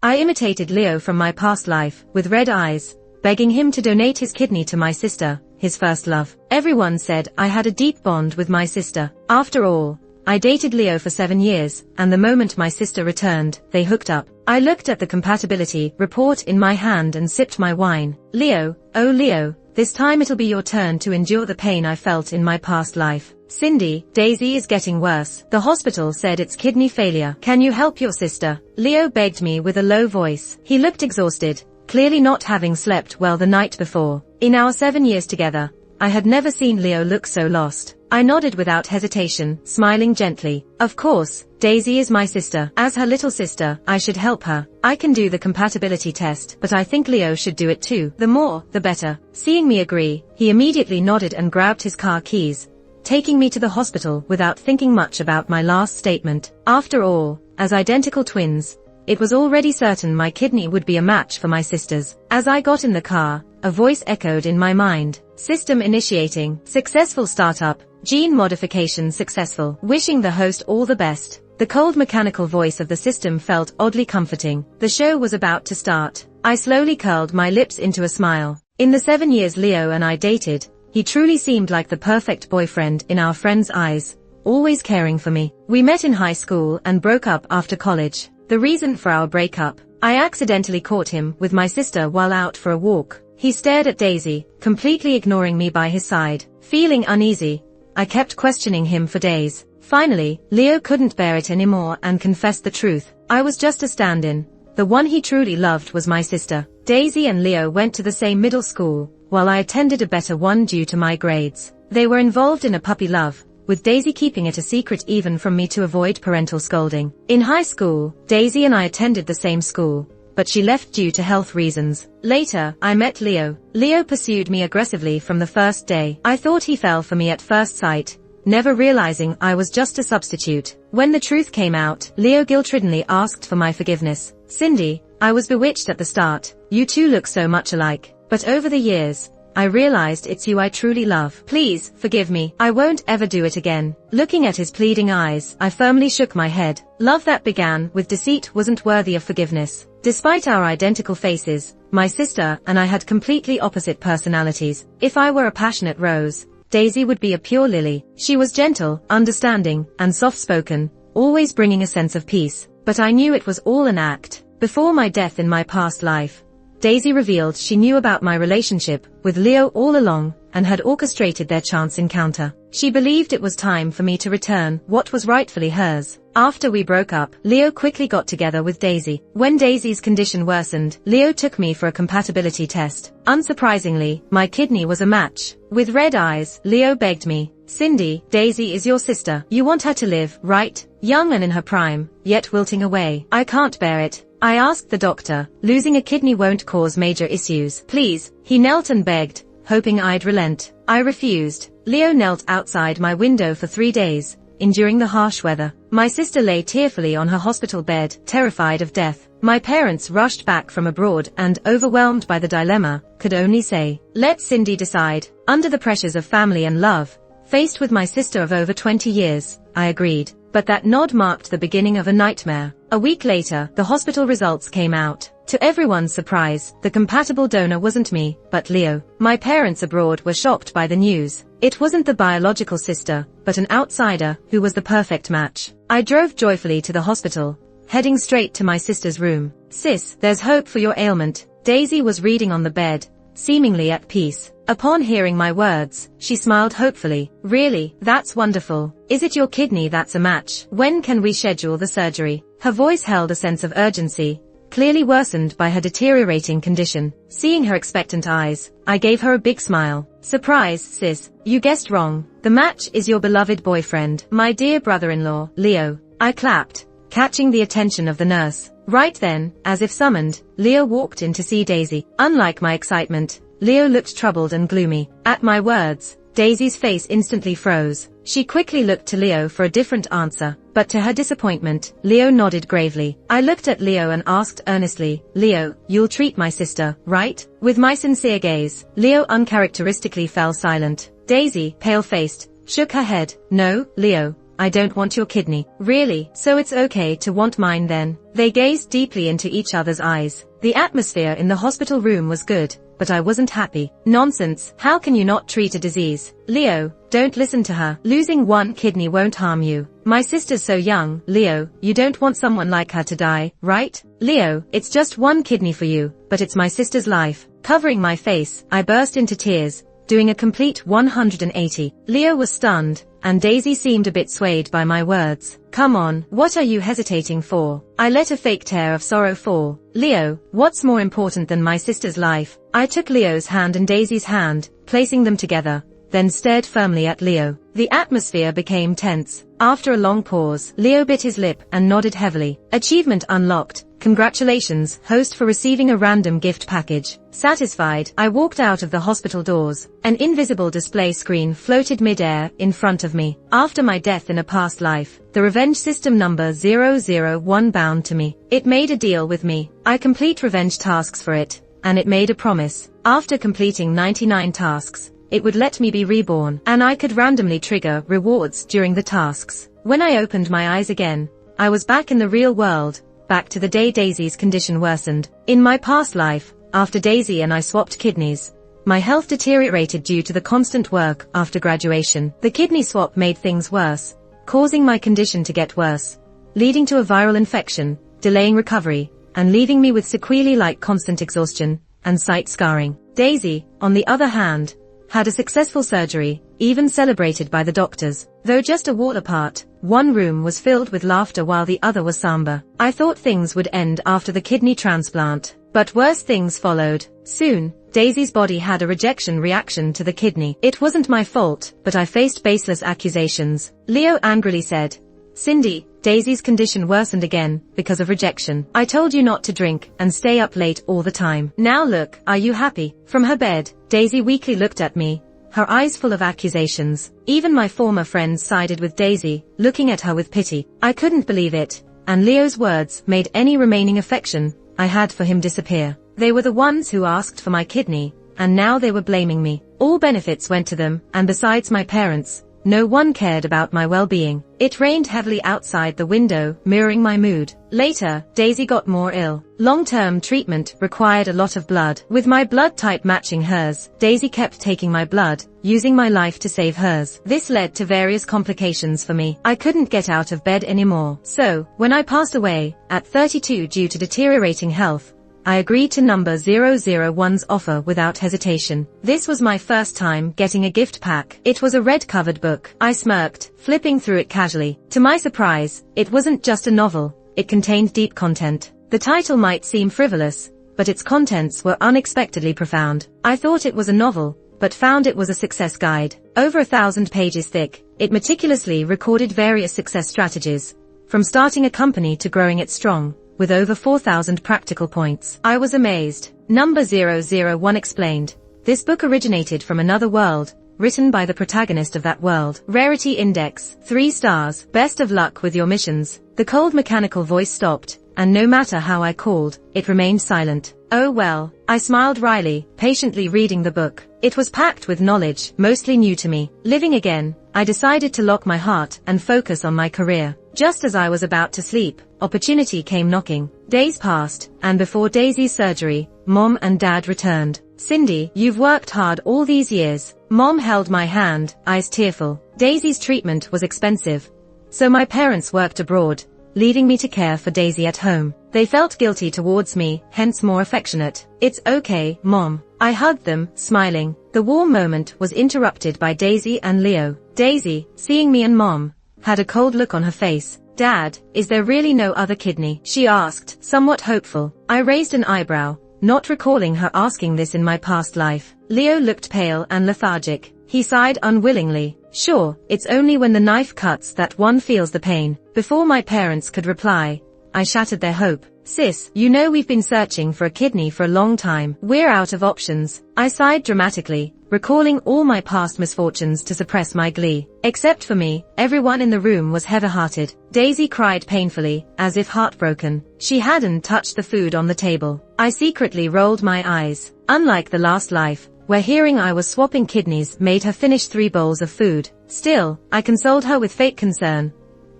I imitated Leo from my past life, with red eyes, begging him to donate his kidney to my sister, his first love. Everyone said I had a deep bond with my sister. After all, I dated Leo for 7 years, and the moment my sister returned, they hooked up. I looked at the compatibility report in my hand and sipped my wine. Leo, oh Leo, this time it'll be your turn to endure the pain I felt in my past life. Cindy, Daisy is getting worse. The hospital said it's kidney failure. Can you help your sister? Leo begged me with a low voice. He looked exhausted, clearly not having slept well the night before. In our 7 years together, I had never seen Leo look so lost. I nodded without hesitation, smiling gently. Of course, Daisy is my sister. As her little sister, I should help her. I can do the compatibility test, but I think Leo should do it too. The more, the better. Seeing me agree, he immediately nodded and grabbed his car keys, taking me to the hospital without thinking much about my last statement. After all, as identical twins, it was already certain my kidney would be a match for my sister's. As I got in the car, a voice echoed in my mind. System initiating. Successful startup. Gene modification successful. Wishing the host all the best. The cold mechanical voice of the system felt oddly comforting. The show was about to start. I slowly curled my lips into a smile. In the 7 years Leo and I dated, he truly seemed like the perfect boyfriend in our friends' eyes, always caring for me. We met in high school and broke up after college. The reason for our breakup: I accidentally caught him with my sister while out for a walk. He stared at Daisy, completely ignoring me by his side. Feeling uneasy, I kept questioning him for days. Finally, Leo couldn't bear it anymore and confessed the truth. I was just a stand-in. The one he truly loved was my sister. Daisy and Leo went to the same middle school, while I attended a better one due to my grades. They were involved in a puppy love, with Daisy keeping it a secret even from me to avoid parental scolding. In high school, Daisy and I attended the same school, but she left due to health reasons. Later, I met Leo. Leo pursued me aggressively from the first day. I thought he fell for me at first sight, never realizing I was just a substitute. When the truth came out, Leo guilt-riddenly asked for my forgiveness. Cindy, I was bewitched at the start. You two look so much alike. But over the years, I realized it's you I truly love. Please, forgive me. I won't ever do it again. Looking at his pleading eyes, I firmly shook my head. Love that began with deceit wasn't worthy of forgiveness. Despite our identical faces, my sister and I had completely opposite personalities. If I were a passionate rose, Daisy would be a pure lily. She was gentle, understanding, and soft-spoken, always bringing a sense of peace. But I knew it was all an act. Before my death in my past life, Daisy revealed she knew about my relationship with Leo all along and had orchestrated their chance encounter. She believed it was time for me to return what was rightfully hers. After we broke up, Leo quickly got together with Daisy. When Daisy's condition worsened, Leo took me for a compatibility test. Unsurprisingly, my kidney was a match. With red eyes, Leo begged me, Cindy, Daisy is your sister. You want her to live, right? Young and in her prime, yet wilting away. I can't bear it. I asked the doctor, losing a kidney won't cause major issues. Please. He knelt and begged, hoping I'd relent. I refused. Leo knelt outside my window for 3 days, enduring the harsh weather. My sister lay tearfully on her hospital bed, terrified of death. My parents rushed back from abroad and, overwhelmed by the dilemma, could only say, let Cindy decide. Under the pressures of family and love, faced with my sister of over 20 years, I agreed. But that nod marked the beginning of a nightmare. A week later, the hospital results came out. To everyone's surprise, the compatible donor wasn't me, but Leo. My parents abroad were shocked by the news. It wasn't the biological sister, but an outsider who was the perfect match. I drove joyfully to the hospital, heading straight to my sister's room. Sis, there's hope for your ailment. Daisy was reading on the bed, seemingly at peace. Upon hearing my words, she smiled hopefully. Really, that's wonderful. Is it your kidney that's a match? When can we schedule the surgery? Her voice held a sense of urgency, clearly worsened by her deteriorating condition. Seeing her expectant eyes, I gave her a big smile. Surprise, sis, you guessed wrong. The match is your beloved boyfriend, my dear brother-in-law, Leo. I clapped, catching the attention of the nurse. Right then, as if summoned, Leo walked in to see Daisy. Unlike my excitement, Leo looked troubled and gloomy. At my words, Daisy's face instantly froze. She quickly looked to Leo for a different answer, but to her disappointment, Leo nodded gravely. I looked at Leo and asked earnestly, Leo, you'll treat my sister, right? With my sincere gaze, Leo uncharacteristically fell silent. Daisy, pale-faced, shook her head. No, Leo, I don't want your kidney. Really? So it's okay to want mine then? They gazed deeply into each other's eyes. The atmosphere in the hospital room was good, but I wasn't happy. Nonsense. How can you not treat a disease? Leo, don't listen to her. Losing one kidney won't harm you. My sister's so young. Leo, you don't want someone like her to die, right? Leo, it's just one kidney for you, but it's my sister's life. Covering my face, I burst into tears, doing a complete 180. Leo was stunned, and Daisy seemed a bit swayed by my words. Come on, what are you hesitating for? I let a fake tear of sorrow fall. Leo, what's more important than my sister's life? I took Leo's hand and Daisy's hand, placing them together, then stared firmly at Leo. The atmosphere became tense. After a long pause, Leo bit his lip and nodded heavily. Achievement unlocked. Congratulations, host, for receiving a random gift package. Satisfied, I walked out of the hospital doors. An invisible display screen floated mid-air in front of me. After my death in a past life, the revenge system number 001 bound to me. It made a deal with me. I complete revenge tasks for it, and it made a promise. After completing 99 tasks, it would let me be reborn, and I could randomly trigger rewards during the tasks. When I opened my eyes again, I was back in the real world, back to the day Daisy's condition worsened. In my past life, after Daisy and I swapped kidneys, my health deteriorated due to the constant work after graduation. The kidney swap made things worse, causing my condition to get worse, leading to a viral infection, delaying recovery, and leaving me with sequelae like constant exhaustion and sight scarring. Daisy, on the other hand, had a successful surgery, even celebrated by the doctors. Though just a wall apart, one room was filled with laughter while the other was somber. I thought things would end after the kidney transplant, but worse things followed. Soon, Daisy's body had a rejection reaction to the kidney. It wasn't my fault, but I faced baseless accusations. Leo angrily said, Cindy, Daisy's condition worsened again because of rejection. I told you not to drink and stay up late all the time. Now look, are you happy? From her bed, Daisy weakly looked at me, her eyes full of accusations. Even my former friends sided with Daisy, looking at her with pity. I couldn't believe it, and Leo's words made any remaining affection I had for him disappear. They were the ones who asked for my kidney, and now they were blaming me. All benefits went to them, and besides my parents, no one cared about my well-being. It rained heavily outside the window, mirroring my mood. Later, Daisy got more ill. Long-term treatment required a lot of blood. With my blood type matching hers, Daisy kept taking my blood, using my life to save hers. This led to various complications for me. I couldn't get out of bed anymore. So, when I passed away, at 32 due to deteriorating health, I agreed to number 001's offer without hesitation. This was my first time getting a gift pack. It was a red-covered book. I smirked, flipping through it casually. To my surprise, it wasn't just a novel. It contained deep content. The title might seem frivolous, but its contents were unexpectedly profound. I thought it was a novel, but found it was a success guide. Over 1,000 pages thick, it meticulously recorded various success strategies, from starting a company to growing it strong, with over 4,000 practical points. I was amazed. Number 001 explained, this book originated from another world, written by the protagonist of that world. Rarity index, 3 stars. Best of luck with your missions. The cold mechanical voice stopped, and no matter how I called, it remained silent. Oh well, I smiled wryly, patiently reading the book. It was packed with knowledge, mostly new to me. Living again, I decided to lock my heart and focus on my career. Just as I was about to sleep, opportunity came knocking. Days passed, and before Daisy's surgery, Mom and Dad returned. Cindy, you've worked hard all these years. Mom held my hand, eyes tearful. Daisy's treatment was expensive, so my parents worked abroad, leaving me to care for Daisy at home. They felt guilty towards me, hence more affectionate. It's okay, Mom. I hugged them, smiling. The warm moment was interrupted by Daisy and Leo. Daisy, seeing me and Mom, had a cold look on her face. Dad, is there really no other kidney? She asked, somewhat hopeful. I raised an eyebrow, not recalling her asking this in my past life. Leo looked pale and lethargic. He sighed unwillingly. Sure, it's only when the knife cuts that one feels the pain. Before my parents could reply, I shattered their hope. Sis, you know we've been searching for a kidney for a long time. We're out of options. I sighed dramatically, recalling all my past misfortunes to suppress my glee. Except for me, everyone in the room was heavy-hearted. Daisy cried painfully, as if heartbroken. She hadn't touched the food on the table. I secretly rolled my eyes. Unlike the last life, where hearing I was swapping kidneys made her finish 3 bowls of food. Still, I consoled her with fake concern.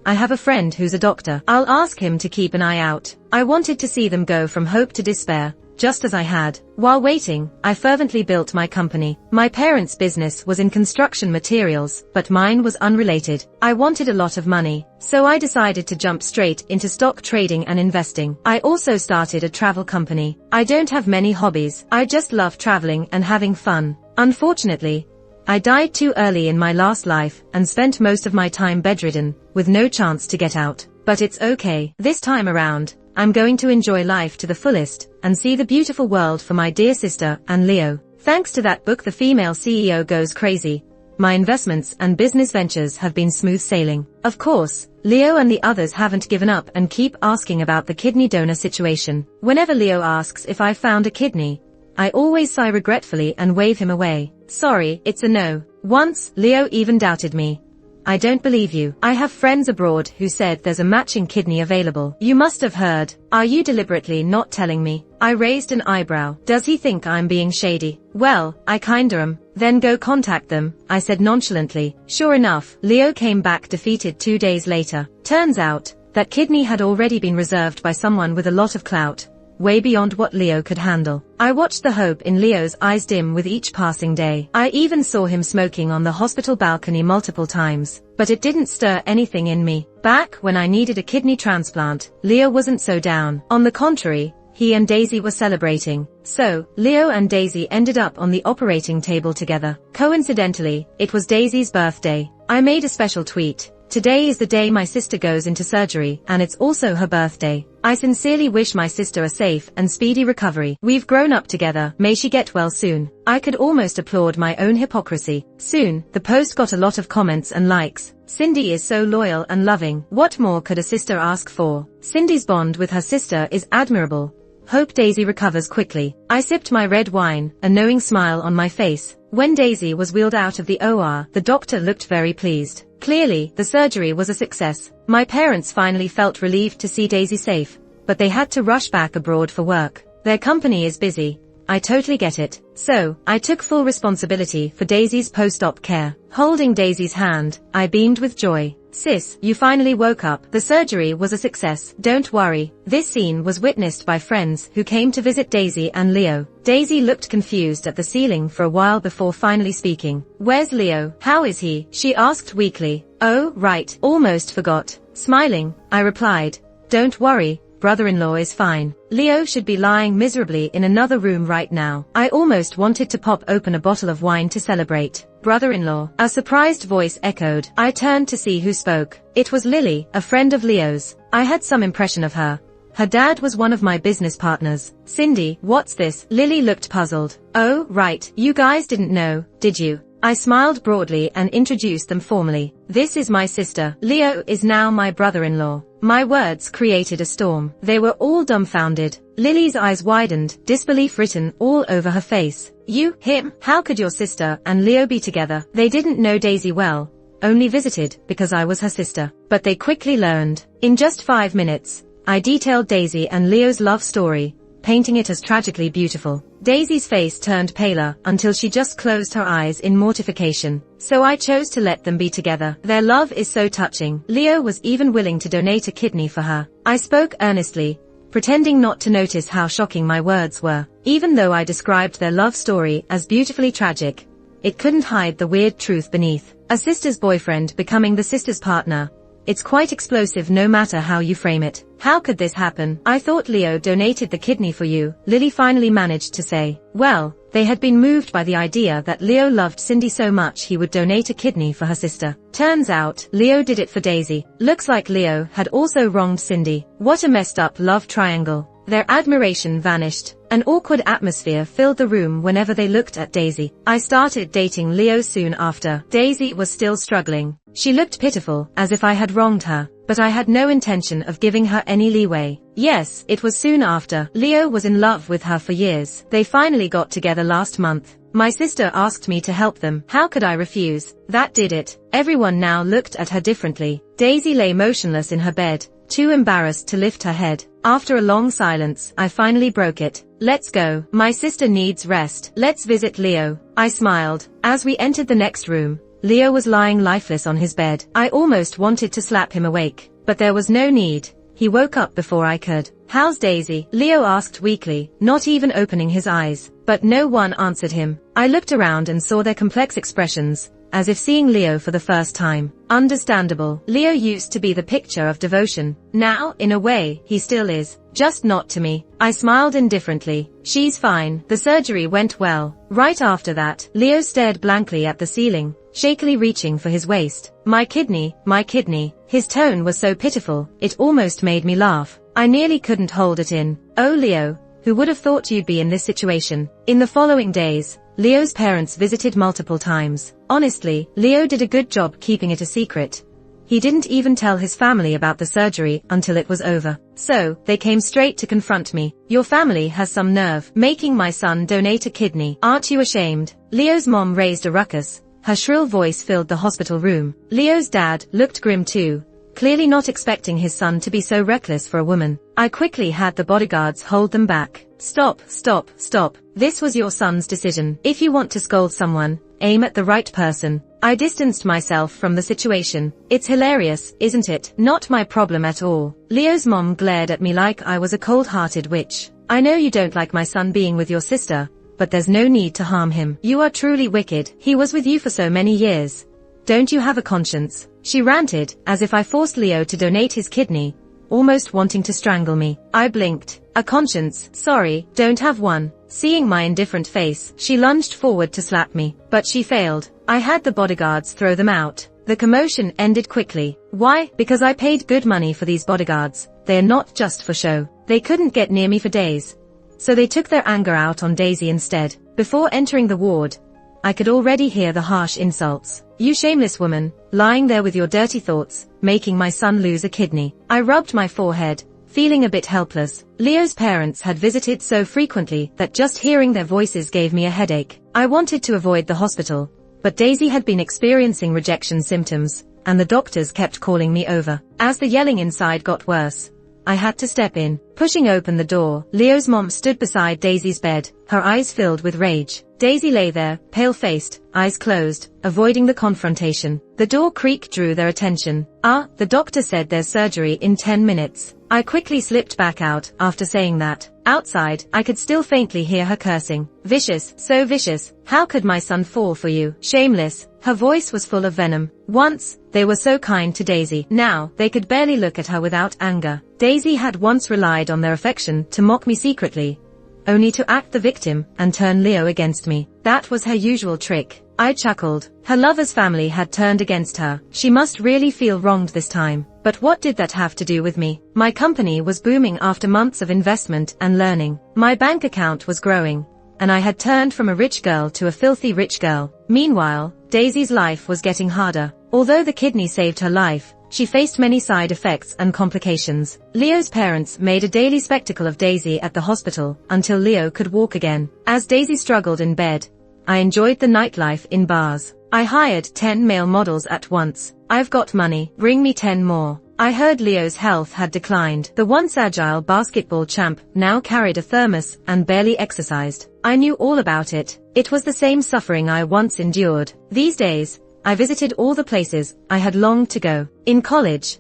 I have a friend who's a doctor. I'll ask him to keep an eye out. I wanted to see them go from hope to despair, just as I had. While waiting, I fervently built my company. My parents' business was in construction materials, but mine was unrelated. I wanted a lot of money, so I decided to jump straight into stock trading and investing. I also started a travel company. I don't have many hobbies. I just love traveling and having fun. Unfortunately, I died too early in my last life and spent most of my time bedridden, with no chance to get out. But it's okay. This time around, I'm going to enjoy life to the fullest and see the beautiful world for my dear sister and Leo. Thanks to that book, The Female CEO Goes Crazy, my investments and business ventures have been smooth sailing. Of course, Leo and the others haven't given up and keep asking about the kidney donor situation. Whenever Leo asks if I found a kidney, I always sigh regretfully and wave him away. Sorry, it's a no. Once, Leo even doubted me. I don't believe you. I have friends abroad who said there's a matching kidney available. You must have heard. Are you deliberately not telling me? I raised an eyebrow. Does he think I'm being shady? Well, I kinda am. Then go contact them, I said nonchalantly. Sure enough, Leo came back defeated 2 days later. Turns out, that kidney had already been reserved by someone with a lot of clout, way beyond what Leo could handle. I watched the hope in Leo's eyes dim with each passing day. I even saw him smoking on the hospital balcony multiple times, but it didn't stir anything in me. Back when I needed a kidney transplant, Leo wasn't so down. On the contrary, he and Daisy were celebrating. So, Leo and Daisy ended up on the operating table together. Coincidentally, it was Daisy's birthday. I made a special tweet. Today is the day my sister goes into surgery, and it's also her birthday. I sincerely wish my sister a safe and speedy recovery. We've grown up together, may she get well soon. I could almost applaud my own hypocrisy. Soon, the post got a lot of comments and likes. Cindy is so loyal and loving. What more could a sister ask for? Cindy's bond with her sister is admirable. Hope Daisy recovers quickly. I sipped my red wine, a knowing smile on my face. When Daisy was wheeled out of the OR, the doctor looked very pleased. Clearly, the surgery was a success. My parents finally felt relieved to see Daisy safe, but they had to rush back abroad for work. Their company is busy. I totally get it. So, I took full responsibility for Daisy's post-op care. Holding Daisy's hand, I beamed with joy. Sis, you finally woke up. The surgery was a success. Don't worry. This scene was witnessed by friends who came to visit Daisy and Leo. Daisy looked confused at the ceiling for a while before finally speaking. Where's Leo? How is he? She asked weakly. Oh, right. Almost forgot. Smiling, I replied. Don't worry. Brother-in-law is fine. Leo should be lying miserably in another room right now. I almost wanted to pop open a bottle of wine to celebrate. Brother-in-law. A surprised voice echoed. I turned to see who spoke. It was Lily, a friend of Leo's. I had some impression of her. Her dad was one of my business partners. Cindy, what's this? Lily looked puzzled. Oh, right. You guys didn't know, did you? I smiled broadly and introduced them formally. This is my sister. Leo is now my brother-in-law. My words created a storm. They were all dumbfounded. Lily's eyes widened, disbelief written all over her face. You, him? How could your sister and Leo be together? They didn't know Daisy well, only visited because I was her sister. But they quickly learned. In just 5 minutes, I detailed Daisy and Leo's love story, painting it as tragically beautiful. Daisy's face turned paler until she just closed her eyes in mortification. So I chose to let them be together. Their love is so touching. Leo was even willing to donate a kidney for her. I spoke earnestly, pretending not to notice how shocking my words were. Even though I described their love story as beautifully tragic, it couldn't hide the weird truth beneath. A sister's boyfriend becoming the sister's partner. It's quite explosive no matter how you frame it. How could this happen? I thought Leo donated the kidney for you, Lily finally managed to say. Well, they had been moved by the idea that Leo loved Cindy so much he would donate a kidney for her sister. Turns out, Leo did it for Daisy. Looks like Leo had also wronged Cindy. What a messed up love triangle. Their admiration vanished. An awkward atmosphere filled the room whenever they looked at Daisy. I started dating Leo soon after. Daisy was still struggling. She looked pitiful, as if I had wronged her, but I had no intention of giving her any leeway. Yes, it was soon after. Leo was in love with her for years. They finally got together last month. My sister asked me to help them. How could I refuse? That did it. Everyone now looked at her differently. Daisy lay motionless in her bed, too embarrassed to lift her head. After a long silence, I finally broke it. Let's go. My sister needs rest. Let's visit Leo. I smiled. As we entered the next room, Leo was lying lifeless on his bed. I almost wanted to slap him awake, but there was no need. He woke up before I could. How's Daisy? Leo asked weakly, not even opening his eyes. But no one answered him. I looked around and saw their complex expressions, as if seeing Leo for the first time. Understandable. Leo used to be the picture of devotion. Now, in a way, he still is. Just not to me. I smiled indifferently. She's fine. The surgery went well. Right after that, Leo stared blankly at the ceiling, shakily reaching for his waist. My kidney, my kidney. His tone was so pitiful, it almost made me laugh. I nearly couldn't hold it in. Oh Leo, who would have thought you'd be in this situation? In the following days, Leo's parents visited multiple times. Honestly, Leo did a good job keeping it a secret. He didn't even tell his family about the surgery until it was over. So, they came straight to confront me. Your family has some nerve, making my son donate a kidney. Aren't you ashamed? Leo's mom raised a ruckus. Her shrill voice filled the hospital room. Leo's dad looked grim too, clearly not expecting his son to be so reckless for a woman. I quickly had the bodyguards hold them back. Stop, stop, stop. This was your son's decision. If you want to scold someone, aim at the right person. I distanced myself from the situation. It's hilarious, isn't it? Not my problem at all. Leo's mom glared at me like I was a cold-hearted witch. I know you don't like my son being with your sister, but there's no need to harm him. You are truly wicked. He was with you for so many years. Don't you have a conscience? She ranted, as if I forced Leo to donate his kidney, almost wanting to strangle me. I blinked. A conscience? Sorry, don't have one. Seeing my indifferent face, she lunged forward to slap me, but she failed. I had the bodyguards throw them out. The commotion ended quickly. Why? Because I paid good money for these bodyguards. They're not just for show. They couldn't get near me for days. So they took their anger out on Daisy instead. Before entering the ward, I could already hear the harsh insults. You shameless woman, lying there with your dirty thoughts, making my son lose a kidney. I rubbed my forehead, feeling a bit helpless. Leo's parents had visited so frequently that just hearing their voices gave me a headache. I wanted to avoid the hospital, but Daisy had been experiencing rejection symptoms, and the doctors kept calling me over. As the yelling inside got worse, I had to step in. Pushing open the door, Leo's mom stood beside Daisy's bed, her eyes filled with rage. Daisy lay there, pale-faced, eyes closed, avoiding the confrontation. The door creak drew their attention. The doctor said there's surgery in 10 minutes. I quickly slipped back out after saying that. Outside, I could still faintly hear her cursing. Vicious, so vicious. How could my son fall for you? Shameless. Her voice was full of venom. Once, they were so kind to Daisy. Now, they could barely look at her without anger. Daisy had once relied on their affection to mock me secretly, only to act the victim and turn Leo against me. That was her usual trick. I chuckled. Her lover's family had turned against her. She must really feel wronged this time. But what did that have to do with me? My company was booming after months of investment and learning. My bank account was growing, and I had turned from a rich girl to a filthy rich girl. Meanwhile, Daisy's life was getting harder. Although the kidney saved her life, she faced many side effects and complications. Leo's parents made a daily spectacle of Daisy at the hospital until Leo could walk again. As Daisy struggled in bed, I enjoyed the nightlife in bars. I hired 10 male models at once. I've got money, bring me 10 more. I heard Leo's health had declined. The once agile basketball champ now carried a thermos and barely exercised. I knew all about it. It was the same suffering I once endured. These days, I visited all the places I had longed to go. In college,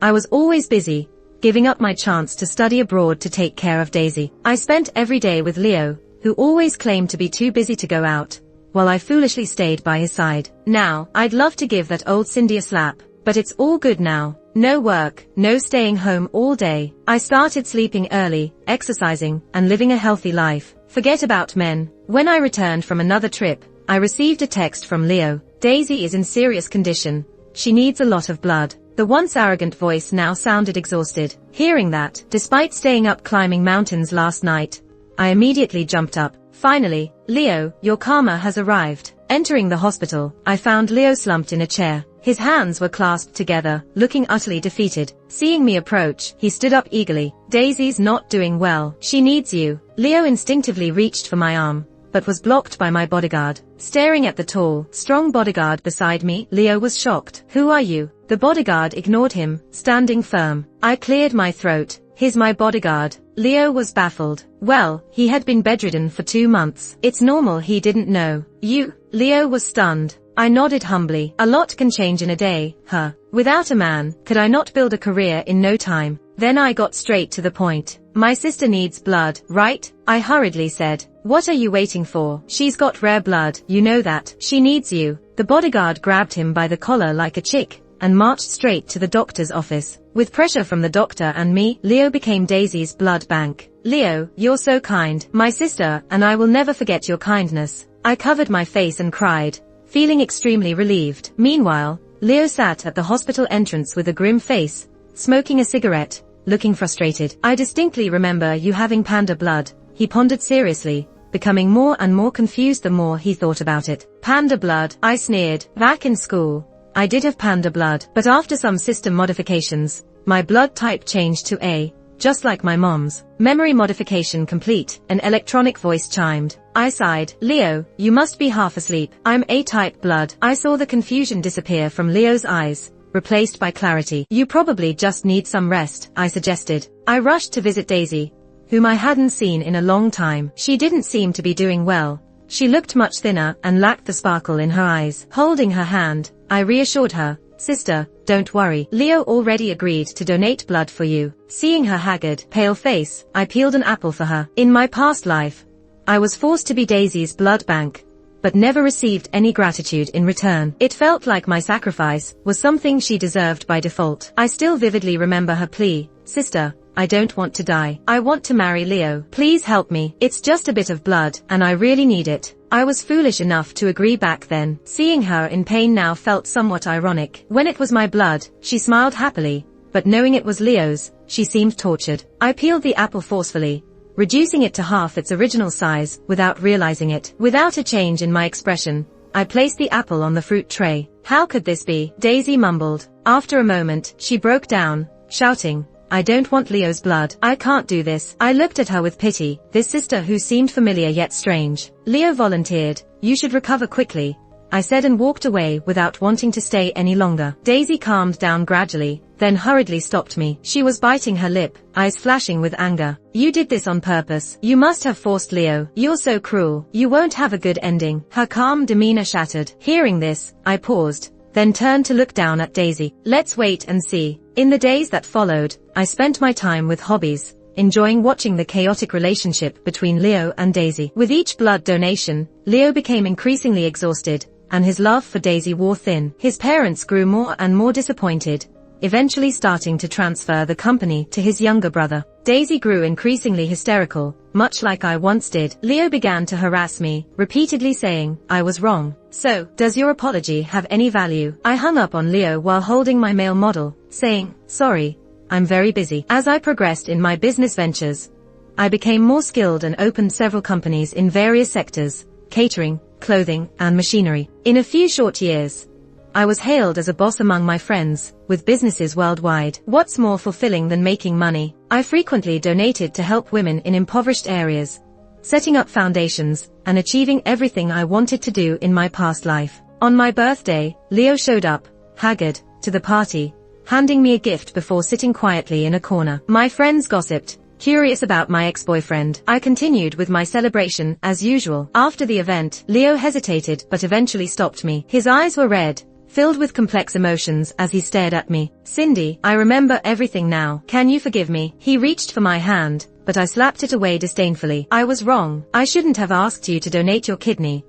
I was always busy, giving up my chance to study abroad to take care of Daisy. I spent every day with Leo, who always claimed to be too busy to go out, while I foolishly stayed by his side. Now, I'd love to give that old Cindy a slap, but it's all good now. No work, no staying home all day. I started sleeping early, exercising, and living a healthy life. Forget about men. When I returned from another trip, I received a text from Leo. Daisy is in serious condition. She needs a lot of blood. The once arrogant voice now sounded exhausted. Hearing that, despite staying up climbing mountains last night, I immediately jumped up. Finally, Leo, your karma has arrived. Entering the hospital, I found Leo slumped in a chair. His hands were clasped together, looking utterly defeated. Seeing me approach, he stood up eagerly. Daisy's not doing well. She needs you. Leo instinctively reached for my arm, but was blocked by my bodyguard. Staring at the tall, strong bodyguard beside me, Leo was shocked. Who are you? The bodyguard ignored him, standing firm. I cleared my throat. He's my bodyguard. Leo was baffled. Well, he had been bedridden for 2 months. It's normal he didn't know. You? Leo was stunned. I nodded humbly. A lot can change in a day, huh? Without a man, could I not build a career in no time? Then I got straight to the point. My sister needs blood, right? I hurriedly said. What are you waiting for? She's got rare blood, you know that. She needs you. The bodyguard grabbed him by the collar like a chick and marched straight to the doctor's office. With pressure from the doctor and me, Leo became Daisy's blood bank. Leo, you're so kind. My sister and I will never forget your kindness. I covered my face and cried, feeling extremely relieved. Meanwhile, Leo sat at the hospital entrance with a grim face, smoking a cigarette, looking frustrated. I distinctly remember you having panda blood, he pondered seriously, becoming more and more confused the more he thought about it. Panda blood, I sneered. Back in school, I did have panda blood, but after some system modifications, my blood type changed to A, just like my mom's. Memory modification complete, an electronic voice chimed. I sighed. Leo, you must be half asleep. I'm A-type blood. I saw the confusion disappear from Leo's eyes, replaced by clarity. You probably just need some rest, I suggested. I rushed to visit Daisy, whom I hadn't seen in a long time. She didn't seem to be doing well. She looked much thinner and lacked the sparkle in her eyes. Holding her hand, I reassured her, Sister, don't worry. Leo already agreed to donate blood for you. Seeing her haggard, pale face, I peeled an apple for her. In my past life, I was forced to be Daisy's blood bank, but never received any gratitude in return. It felt like my sacrifice was something she deserved by default. I still vividly remember her plea, Sister, I don't want to die. I want to marry Leo. Please help me. It's just a bit of blood, and I really need it. I was foolish enough to agree back then. Seeing her in pain now felt somewhat ironic. When it was my blood, she smiled happily, but knowing it was Leo's, she seemed tortured. I peeled the apple forcefully, reducing it to half its original size without realizing it. Without a change in my expression, I placed the apple on the fruit tray. How could this be? Daisy mumbled. After a moment, she broke down, shouting, I don't want Leo's blood. I can't do this. I looked at her with pity, this sister who seemed familiar yet strange. Leo volunteered. You should recover quickly, I said, and walked away without wanting to stay any longer. Daisy calmed down gradually, then hurriedly stopped me. She was biting her lip, eyes flashing with anger. You did this on purpose. You must have forced Leo. You're so cruel. You won't have a good ending. Her calm demeanor shattered. Hearing this, I paused, then turned to look down at Daisy. Let's wait and see. In the days that followed, I spent my time with hobbies, enjoying watching the chaotic relationship between Leo and Daisy. With each blood donation, Leo became increasingly exhausted, and his love for Daisy wore thin. His parents grew more and more disappointed, eventually starting to transfer the company to his younger brother. Daisy grew increasingly hysterical, much like I once did. Leo began to harass me, repeatedly saying I was wrong. So, does your apology have any value? I hung up on Leo while holding my male model, saying, sorry, I'm very busy. As I progressed in my business ventures, I became more skilled and opened several companies in various sectors, catering, clothing, and machinery. In a few short years, I was hailed as a boss among my friends, with businesses worldwide. What's more fulfilling than making money? I frequently donated to help women in impoverished areas, setting up foundations, and achieving everything I wanted to do in my past life. On my birthday, Leo showed up, haggard, to the party, handing me a gift before sitting quietly in a corner. My friends gossiped, curious about my ex-boyfriend. I continued with my celebration as usual. After the event, Leo hesitated but eventually stopped me. His eyes were red, filled with complex emotions as he stared at me. Cindy, I remember everything now. Can you forgive me? He reached for my hand, but I slapped it away disdainfully. I was wrong. I shouldn't have asked you to donate your kidney.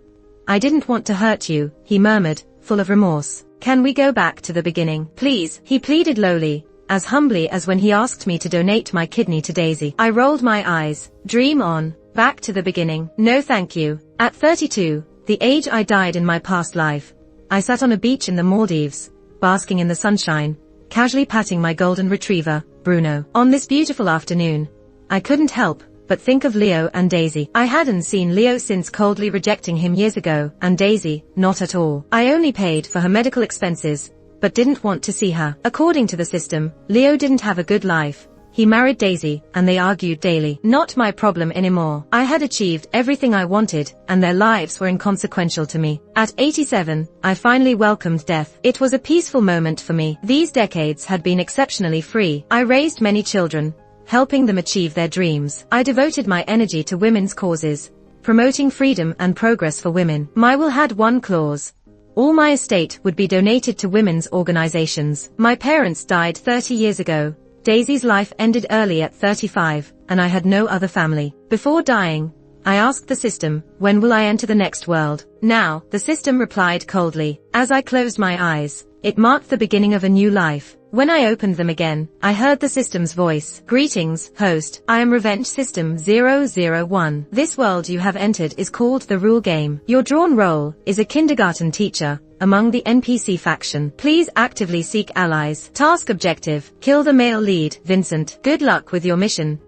I didn't want to hurt you, he murmured, full of remorse. Can we go back to the beginning, please? He pleaded lowly, as humbly as when he asked me to donate my kidney to Daisy. I rolled my eyes. Dream on. Back to the beginning. No thank you. At 32, the age I died in my past life, I sat on a beach in the Maldives, basking in the sunshine, casually patting my golden retriever, Bruno. On this beautiful afternoon, I couldn't help but think of Leo and Daisy. I hadn't seen Leo since coldly rejecting him years ago, and Daisy, not at all. I only paid for her medical expenses, but didn't want to see her. According to the system, Leo didn't have a good life. He married Daisy, and they argued daily. Not my problem anymore. I had achieved everything I wanted, and their lives were inconsequential to me. At 87, I finally welcomed death. It was a peaceful moment for me. These decades had been exceptionally free. I raised many children, helping them achieve their dreams. I devoted my energy to women's causes, promoting freedom and progress for women. My will had one clause. All my estate would be donated to women's organizations. My parents died 30 years ago. Daisy's life ended early at 35, and I had no other family. Before dying, I asked the system, when will I enter the next world? Now, the system replied coldly. As I closed my eyes, it marked the beginning of a new life. When I opened them again, I heard the system's voice. Greetings, host. I am Revenge System 001. This world you have entered is called the Rule Game. Your drawn role is a kindergarten teacher among the NPC faction. Please actively seek allies. Task objective: kill the male lead, Vincent. Good luck with your mission.